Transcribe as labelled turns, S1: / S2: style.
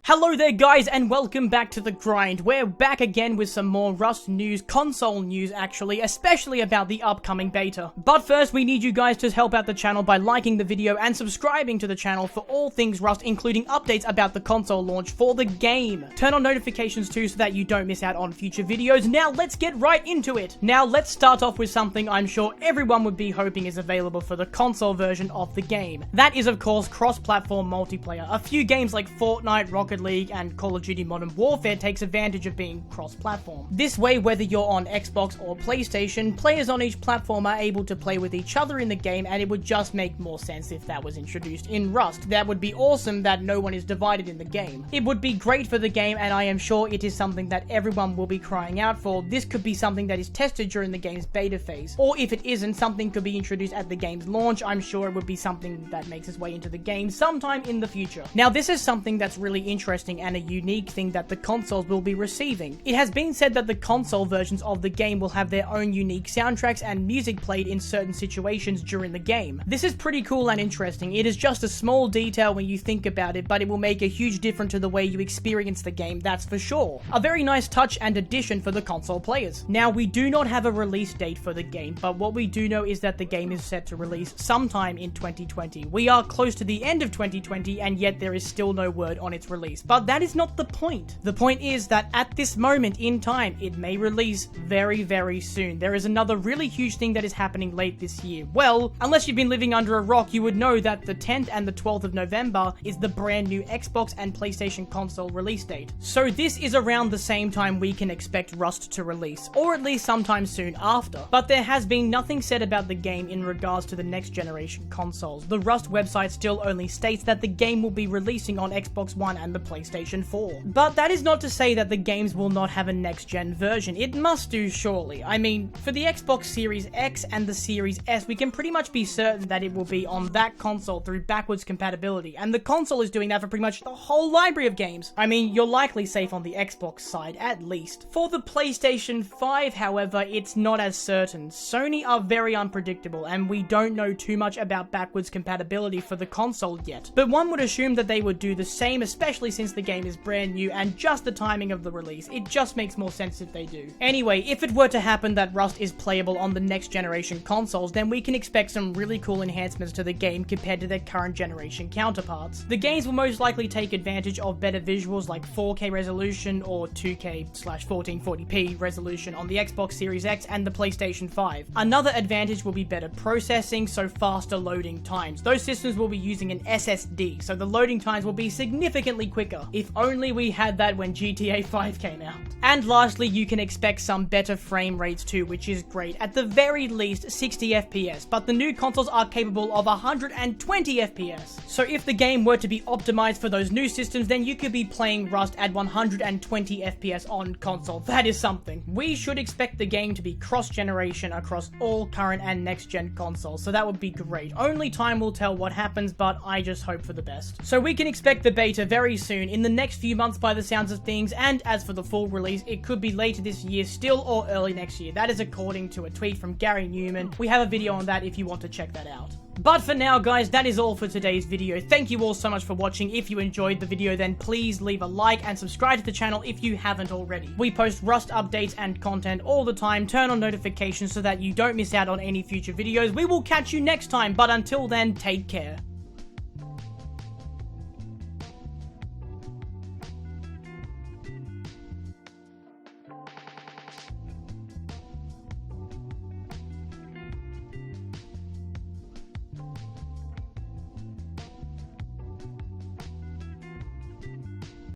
S1: Hello there guys and welcome back to The Grind. We're back again with some more Rust news, console news actually, especially about the upcoming beta. But first we need you guys to help out the channel by liking the video and subscribing to the channel for all things Rust, including updates about the console launch for the game. Turn on notifications too so that you don't miss out on future videos. Now let's get right into it. Now let's start off with something I'm sure everyone would be hoping is available for the console version of the game. That is of course cross-platform multiplayer. A few games like Fortnite, Rocket League, and Call of Duty Modern Warfare takes advantage of being cross-platform. This way, whether you're on Xbox or PlayStation, players on each platform are able to play with each other in the game, and it would just make more sense if that was introduced in Rust. That would be awesome that no one is divided in the game. It would be great for the game, and I am sure it is something that everyone will be crying out for. This could be something that is tested during the game's beta phase, or if it isn't, something could be introduced at the game's launch. I'm sure it would be something that makes its way into the game sometime in the future. Now, this is something that's really interesting and a unique thing that the consoles will be receiving. It has been said that the console versions of the game will have their own unique soundtracks and music played in certain situations during the game. This is pretty cool and interesting. It is just a small detail when you think about it, but it will make a huge difference to the way you experience the game, that's for sure. A very nice touch and addition for the console players. Now, we do not have a release date for the game, but what we do know is that the game is set to release sometime in 2020. We are close to the end of 2020, and yet there is still no word on its release. But that is not the point. The point is that at this moment in time, it may release very, very soon. There is another really huge thing that is happening late this year. Well, unless you've been living under a rock, you would know that the 10th and the 12th of November is the brand new Xbox and PlayStation console release date. So this is around the same time we can expect Rust to release, or at least sometime soon after. But there has been nothing said about the game in regards to the next generation consoles. The Rust website still only states that the game will be releasing on Xbox One and the PlayStation 4. But that is not to say that the games will not have a next-gen version. It must do, surely. I mean, for the Xbox Series X and the Series S, we can pretty much be certain that it will be on that console through backwards compatibility, and the console is doing that for pretty much the whole library of games. I mean, you're likely safe on the Xbox side, at least. For the PlayStation 5, however, it's not as certain. Sony are very unpredictable, and we don't know too much about backwards compatibility for the console yet. But one would assume that they would do the same, especially since the game is brand new and just the timing of the release. It just makes more sense if they do. Anyway, if it were to happen that Rust is playable on the next generation consoles, then we can expect some really cool enhancements to the game compared to their current generation counterparts. The games will most likely take advantage of better visuals like 4K resolution or 2K/1440p resolution on the Xbox Series X and the PlayStation 5. Another advantage will be better processing, so faster loading times. Those systems will be using an SSD, so the loading times will be significantly quicker. If only we had that when GTA 5 came out. And lastly, you can expect some better frame rates too, which is great. At the very least 60 FPS, but the new consoles are capable of 120 FPS. So if the game were to be optimized for those new systems, then you could be playing Rust at 120 FPS on console. That is something. We should expect the game to be cross-generation across all current and next-gen consoles, so that would be great. Only time will tell what happens, but I just hope for the best. So we can expect the beta very soon, in the next few months by the sounds of things, and as for the full release, it could be later this year still or early next year. That is according to a tweet from Gary Newman. We have a video on that if you want to check that out. But for now, guys, that is all for today's video. Thank you all so much for watching. If you enjoyed the video, then please leave a like and subscribe to the channel if you haven't already. We post Rust updates and content all the time. Turn on notifications so that you don't miss out on any future videos. We will catch you next time, but until then, take care.